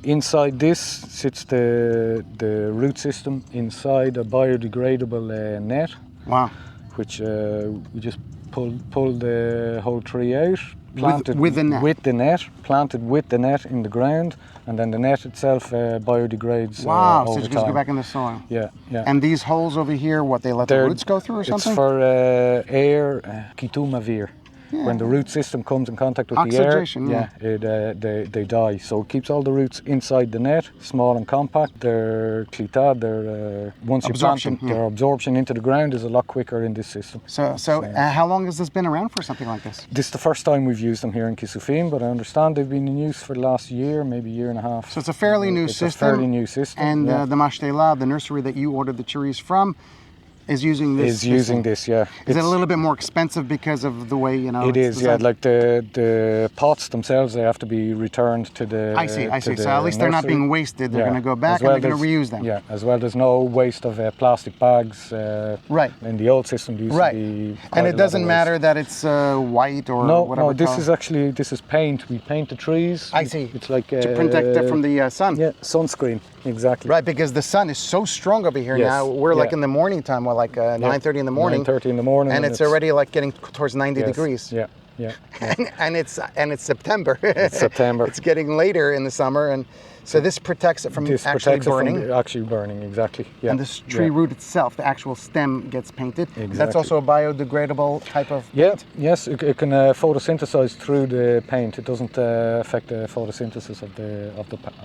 inside this sits the root system inside a biodegradable net. Wow. Which we just pull the whole tree out, planted with the net? Planted with the net in the ground, and then the net itself biodegrades wow, over so it time. just go back in the soil. Yeah. And these holes over here, what, they let the roots go through or something? It's for air, Kissufim. Yeah. When the root system comes in contact with oxidation, the air, they die. So it keeps all the roots inside the net, small and compact. Their clitad, once you plant them, their absorption into the ground is a lot quicker in this system. So how long has this been around for, something like this? This is the first time we've used them here in Kissufim, but I understand they've been in use for the last year, maybe year and a half. So it's a fairly new system. It's a fairly new system. And the Mashtela, the nursery that you ordered the cherries from, is using this. Yeah. Is it a little bit more expensive because of the way, you know? It is, yeah. Like the pots themselves, they have to be returned to the. I see. So at least they're not being wasted. They're going to go back and they're going to reuse them. Yeah. As well, there's no waste of plastic bags. Right. In the old system, there used to be. And it doesn't matter that it's white or whatever. No. This is paint. We paint the trees. I see. It's like to protect it from the sun. Yeah, sunscreen. Exactly. Right, because the sun is so strong over here now. We're like in the morning time, like 9:30 in the morning. 9:30 in the morning. And it's already like getting towards 90 degrees. Yeah. And it's September. It's September. It's getting later in the summer, and so this protects it from actually burning. Actually burning, exactly. Yeah. And this tree root itself, the actual stem, gets painted. Exactly. That's also a biodegradable type of paint? Yes, it can photosynthesize through the paint. It doesn't affect the photosynthesis of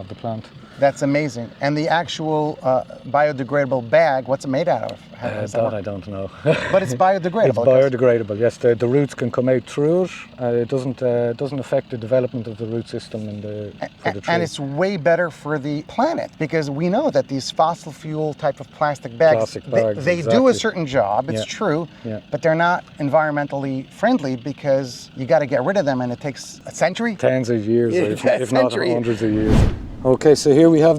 the plant. That's amazing. And the actual biodegradable bag, what's it made out of? That I don't know. But it's biodegradable. It's biodegradable. Yes, the roots can come out through it. It doesn't affect the development of the root system for the tree. And it's way better for the planet, because we know that these fossil fuel type of plastic bags, they do a certain job, it's true, but they're not environmentally friendly because you got to get rid of them, and it takes a century? Tens of years, if not hundreds of years. Okay, so here we have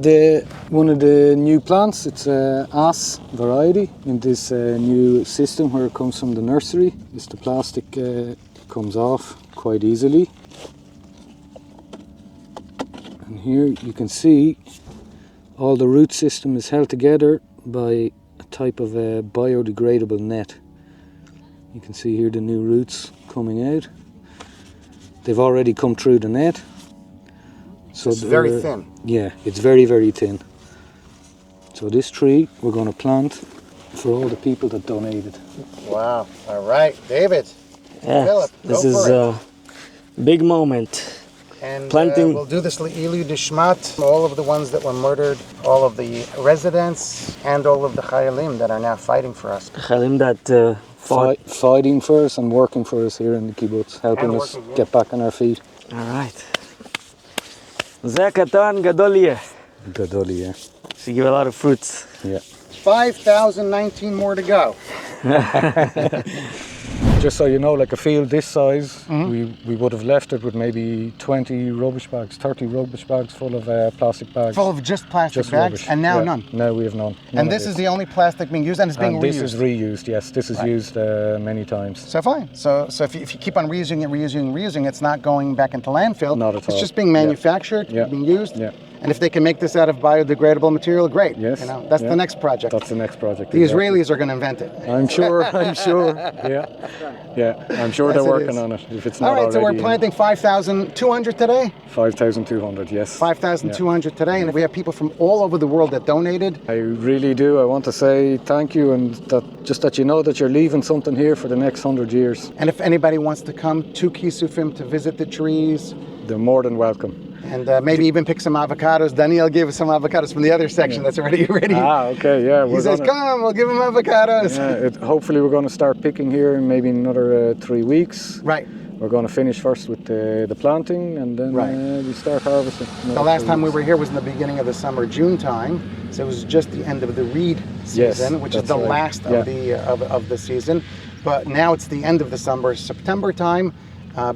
one of the new plants. It's a As variety in this new system where it comes from the nursery. The plastic comes off quite easily. And here you can see all the root system is held together by a type of a biodegradable net. You can see here the new roots coming out. They've already come through the net. So it's very thin. Yeah, it's very, very thin. So this tree we're going to plant for all the people that donated. Wow. All right, David. Philip, this is a big moment. And planting. We'll do this Le'ilu Dishmat, all of the ones that were murdered, all of the residents, and all of the Chayalim that are now fighting for us. Chayalim that fighting for us and working for us here in the kibbutz, helping us get back on our feet. All right. זה קטן, גדול יהיה. גדול יהיה. So you give a lot of fruits. Yeah. 5,019 more to go. Just so you know, like a field this size, we would have left it with maybe 20 rubbish bags, 30 rubbish bags full of plastic bags. Full of just plastic bags? Rubbish. And now none? Now we have none. And this is the only plastic being used, and it's being reused? This is reused, yes. This is used many times. So fine. So if you keep on reusing, it's not going back into landfill. Not at all. It's just being manufactured, being used. Yeah. And if they can make this out of biodegradable material, great. Yes. You know, that's the next project. That's the next project. The Israelis are going to invent it. I'm sure. Yeah. I'm sure they're working on it. If it's not already. All right, so we're planting 5,200 today? 5,200, yes. 5,200 today, and we have people from all over the world that donated. I really do. I want to say thank you, and that you know that you're leaving something here for the next 100 years. And if anybody wants to come to Kissufim to visit the trees, they're more than welcome. And maybe even pick some avocados. Daniel gave us some avocados from the other section that's already ready. Ah, okay, yeah. He says, come, we'll give him avocados. Yeah, hopefully we're going to start picking here in maybe another 3 weeks. Right. We're going to finish first with the planting, and then we start harvesting. The last time we were here was in the beginning of the summer, June time. So it was just the end of the reed season, which is the last of the season. But now it's the end of the summer, September time,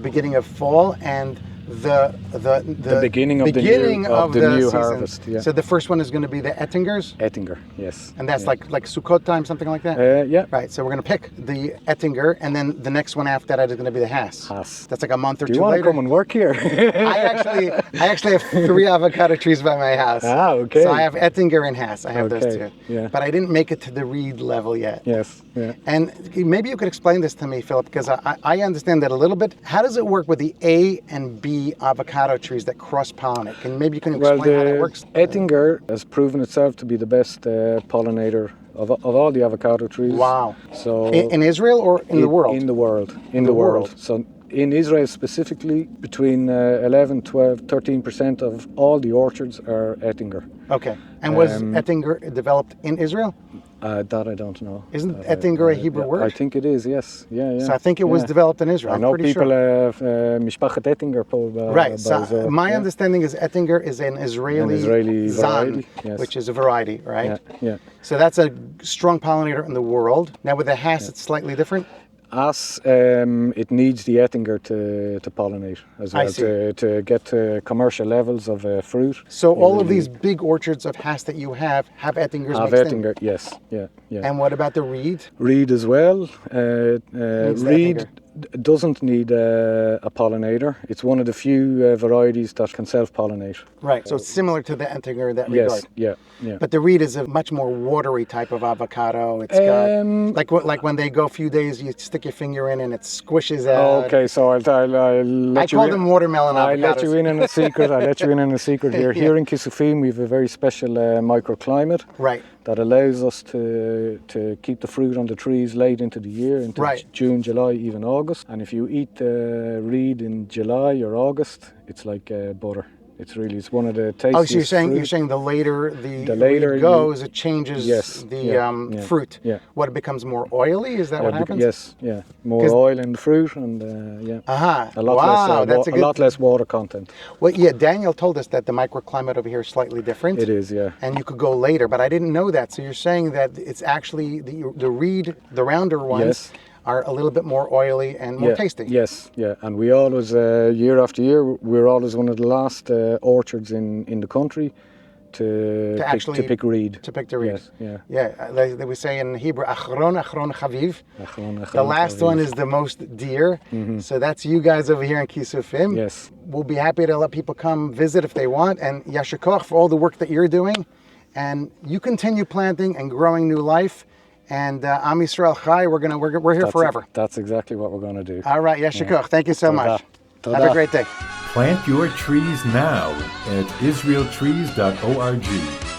beginning of fall, and the beginning of the new season. harvest. Yeah. So the first one is going to be the Ettingers? Ettinger, yes. And that's like Sukkot time, something like that? Yeah. Right, so we're going to pick the Ettinger, and then the next one after that is going to be the Hass. That's like a month or two later. Do you want to come and work here? I actually have 3 avocado trees by my house. Ah, okay. So I have Ettinger and Hass. I have those two. Yeah. But I didn't make it to the reed level yet. Yes. Yeah. And maybe you could explain this to me, Philip, because I understand that a little bit. How does it work with the A and B avocado trees that cross-pollinate? Maybe you can explain how that works? Ettinger has proven itself to be the best pollinator of all the avocado trees. Wow. So in Israel or in the world? In the world. In the world. So in Israel specifically, between 11, 12, 13% of all the orchards are Ettinger. Okay. And was Ettinger developed in Israel? That I don't know. Isn't Ettinger a Hebrew word? I think it is, yes. Yeah. So I think it was developed in Israel. I know people sure. Mishpachet Ettinger. Right. So my understanding is Ettinger is an Israeli variety, yes. which is a variety, right? Yeah. So that's a strong pollinator in the world. Now with the Hass, it's slightly different? It needs the Ettinger to pollinate as well, to get to commercial levels of fruit. So all of these big orchards of Hass that you have Ettingers have mixed Ettinger, in? yes, yeah. And what about the reed? Reed as well. Reed doesn't need a pollinator. It's one of the few varieties that can self-pollinate. Right, so it's similar to the Ettinger that regard. Yes, yeah. But the reed is a much more watery type of avocado. It's got like when they go a few days, you stick your finger in and it squishes out. Okay, so I'll let I call them watermelon avocados. I'll let you in on a secret. Here. Here in Kissufim, we have a very special microclimate. Right. That allows us to keep the fruit on the trees late into the year, into June, July, even August. And if you eat the reed in July or August, it's like butter. It's one of the tastiest. Oh, so you're saying the later the reed goes, it changes the fruit. Yeah. What, it becomes more oily? Is that what happens? Yes, yeah. More oil in the fruit and a lot less water content. Well, yeah, Daniel told us that the microclimate over here is slightly different. It is, yeah. And you could go later, but I didn't know that. So you're saying that it's actually the reed, the rounder ones, are a little bit more oily and more tasty. Yes, yeah. And we always, year after year, we're always one of the last orchards in the country to pick reed. To pick the reed. Yes, They would say in Hebrew, achron chaviv. The last one is the most dear. Mm-hmm. So that's you guys over here in Kissufim. Yes. We'll be happy to let people come visit if they want. And yasher koach for all the work that you're doing. And you continue planting and growing new life. And Am Yisrael Chai, we're here forever. That's exactly what we're going to do. All right, yasher koach. Thank you so much. Have a great day. Plant your trees now at IsraelTrees.org.